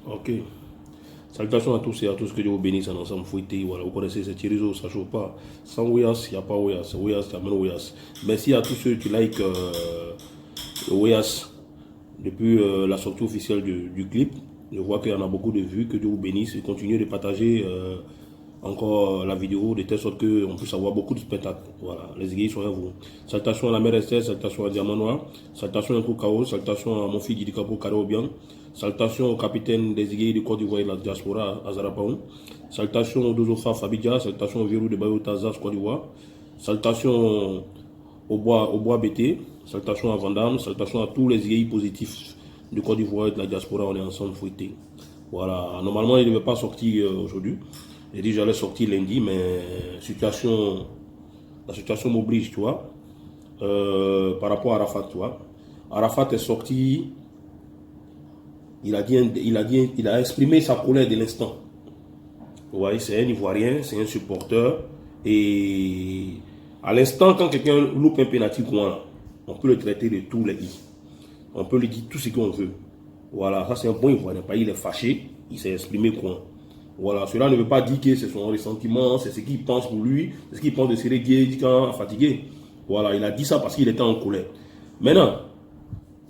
Ok. Salutations à tous et à tous, que Dieu vous bénisse en ensemble fouetté. Voilà, vous connaissez ces réseau, ça ne chauffe pas. Sans Oyas, il n'y a pas Oyas. Oyas, il y a même Oyas. Merci à tous ceux qui like Oyas depuis la sortie officielle du clip. Je vois qu'il y en a beaucoup de vues, que Dieu vous bénisse et continuez de partager encore la vidéo de telle sorte qu'on puisse avoir beaucoup de spectacles. Voilà, les aiguilles sont à vous. Salutations à la mère Esther, salutations à Diamant Noir, salutations à Chaos, salutations à mon fils Didi Capo Carré Obiang, salutations au capitaine des aiguilles de Côte d'Ivoire et de la diaspora à Zarapaou, salutations au Dozofa Fabidja, salutations au Virou de Bayo Tazas Côte d'Ivoire, salutations au bois BT, salutations à Vandame, salutations à tous les aiguilles positifs de Côte d'Ivoire et de la diaspora. On est ensemble fouettés. Voilà, normalement il ne devait pas sortir aujourd'hui. J'ai dit j'allais sortir lundi, mais la situation m'oblige, tu vois. Par rapport à Arafat, tu vois. Arafat est sorti, il a exprimé sa colère de l'instant. Vous voyez, c'est un Ivoirien, c'est un supporter. Et à l'instant, quand quelqu'un loupe un pénalty, on peut le traiter de tous les i. On peut lui dire tout ce qu'on veut. Voilà, ça c'est un bon Ivoirien. Il est fâché, il s'est exprimé quoi. Voilà, cela ne veut pas dire que c'est son ressentiment, c'est ce qu'il pense pour lui, c'est ce qu'il pense de Sérégué, quand fatigué. Voilà, il a dit ça parce qu'il était en colère. Maintenant,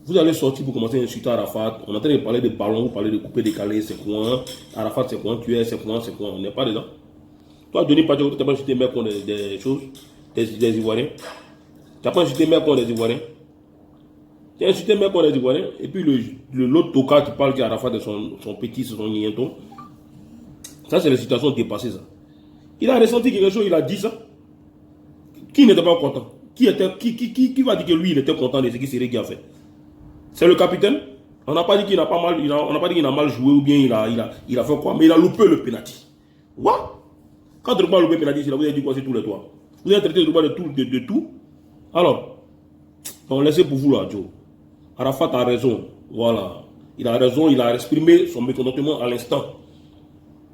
vous allez sortir pour commencer à insulter Arafat. On est en train de parler de ballon, vous parlez de couper décalé, c'est quoi. Arafat, c'est quoi, tu es, c'est quoi, c'est quoi. On n'est pas dedans. Toi, Denis Padjo, tu n'as pas insulté mec contre des choses, des Ivoiriens. Tu n'as pas insulté mec contre des Ivoiriens. Tu as insulté mec contre des Ivoiriens. Et puis l'autre toka qui parle qu'Arafat est son petit, c'est son nienton. Ça, c'est la situation dépassée, ça. Il a ressenti quelque chose, il a dit ça. Qui n'était pas content? Qui va dire que lui, il était content de ce que Sérégué a fait? C'est le capitaine. On n'a pas dit qu'il n'a pas mal, on n'a pas dit qu'il a mal joué ou bien il a fait quoi, mais il a loupé le penalty. What? Quand Drogba a loupé le penalty, vous avez dit quoi, c'est tous les toits. Vous avez traité Drogba de tout. Alors, on laissez pour vous là, Joe. Arafat a raison. Voilà. Il a raison, il a exprimé son mécontentement à l'instant.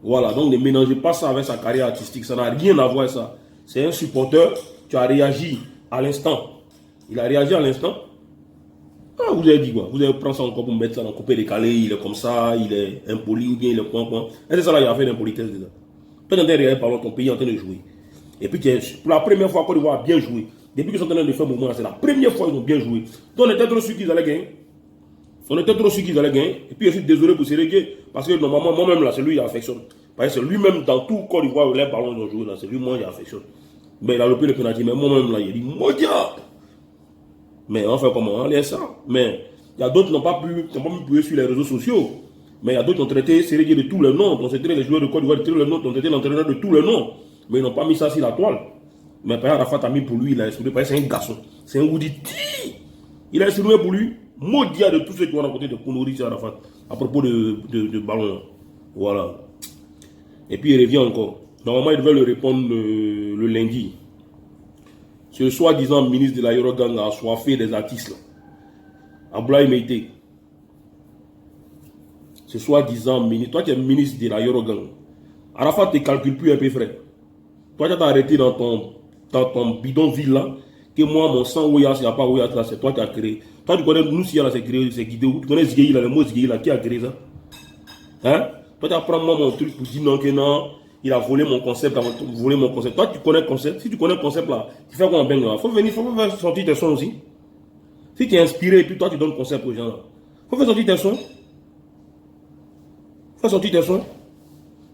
Voilà, donc ne mélangez pas ça avec sa carrière artistique, ça n'a rien à voir avec ça. C'est un supporter, tu as réagi à l'instant. Il a réagi à l'instant. Ah, vous avez dit quoi? Vous avez pris ça encore pour mettre ça dans le coupé décalé, il est comme ça, il est impoli ou bien il est quoi. Et c'est ça là, il a fait l'impolitesse déjà. Toi, tu es en train de regarder par ton pays en train de jouer. Et puis, pour la première fois, Côte d'Ivoire a bien joué. Depuis qu'ils sont en train de faire mouvement, c'est la première fois qu'ils ont bien joué. Donc, on était trop sûr qu'ils allaient gagner. On était trop sûr qu'ils allaient gagner. Et puis, je suis désolé pour Sérégué. Parce que normalement, moi-même, là, c'est lui qui affectionne. Parce que c'est lui-même, dans tout Côte d'Ivoire, les ballons qu'ils ont joué, là, c'est lui, moi, qui affectionne. Mais il a loupé le penalty. Mais moi-même, là, il a dit, mon Dieu! Mais on fait comment? On laisse ça. Mais il y a d'autres qui n'ont pas pu publier sur les réseaux sociaux. Mais il y a d'autres qui ont traité Sérégué de tous les noms. On traité les joueurs de Côte d'Ivoire de tous les noms. On traité l'entraîneur de tous les noms. Mais ils n'ont pas mis ça sur la toile. Mais par Arafat a mis pour lui, il a exprimé. C'est un garçon. C'est un Woody. Il a exprimé pour lui. Maudit de tous ceux qui ont raconté de conneries sur Arafat à propos de ballon. Voilà. Et puis il revient encore. Normalement, il devait le répondre le lundi. Ce soi-disant ministre de la Yorogang a assoiffé des artistes là. Abdoulaye Meïté. Ce soi-disant ministre. Toi, tu es ministre de la Yorogang. Arafat ne te calcule plus un peu, frère. Toi, tu t'es arrêté dans ton bidonville là. Que moi, mon sang, Oyas, il n'y a pas Oyas là, c'est toi qui as créé. Toi, tu connais nous, si là, c'est créé, c'est guidé. Tu connais Zgueï là, le mot Zgueï là, qui a créé ça? Hein? Toi, tu apprends moi mon truc pour dire non, que non, il a volé mon concept, Toi, tu connais le concept. Si tu connais le concept là, tu fais quoi en bang là? Faut faire sortir tes sons aussi. Si tu es inspiré et puis toi, tu donnes le concept aux gens là. Faut faire sortir tes sons. Fais sortir tes sons.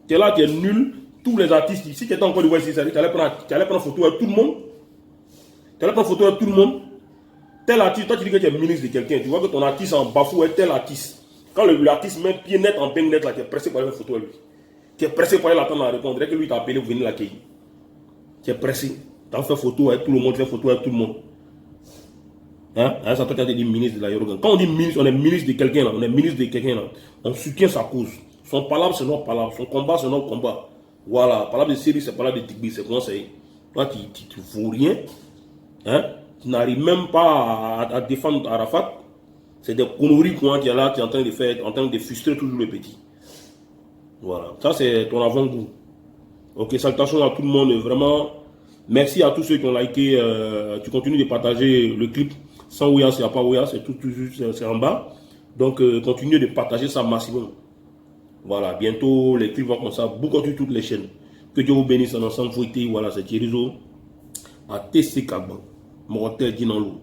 Tu es là, tu es nul. Tous les artistes ici, si tu étais encore du West, tu allais prendre photo avec tout le monde. Tu allais prendre photo avec tout le monde. Tel artiste, toi tu dis que tu es ministre de quelqu'un. Tu vois que ton artiste en bafoue est tel artiste. Quand l'artiste met pied net en bang net là, tu es pressé pour aller faire photo avec lui. Tu es pressé pour aller l'attendre à répondre. Dès que lui t'a appelé, vous venez l'accueillir. Tu es pressé. Tu as fait photo avec tout le monde, tu fais photo avec tout le monde. Hein? Ça, toi, tu as dit ministre de la Yorogan. Quand on dit ministre, on est ministre de quelqu'un là. On est ministre de quelqu'un là. On soutient sa cause. Son palabre, c'est notre palabre. Son combat, c'est notre combat. Voilà. Palabre de série, c'est palabre de Tigbi. C'est conseil. Toi, tu ne vaux rien. Hein? Tu n'arrives même pas à défendre Arafat. C'est des conneries qu'on qui est là, qui est en train de faire, en train de frustrer toujours le petit. Voilà. Ça, c'est ton avant-goût. Ok, salutations à tout le monde. Vraiment, merci à tous ceux qui ont liké. Tu continues de partager le clip. Sans Ouya, c'est pas Ouya, c'est tout, c'est en bas. Donc, continuez de partager ça massivement. Voilà, bientôt les clips vont commencer à boucoter toutes les chaînes. Que Dieu vous bénisse en ensemble. Voilà, c'est Thierry à TC Kagban. Mon hôtel Dinanlou.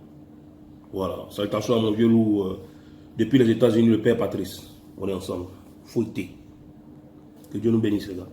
Voilà, salutations à mon vieux loup depuis les États-Unis, le père Patrice. On est ensemble. Fouetté. Que Dieu nous bénisse, les gars.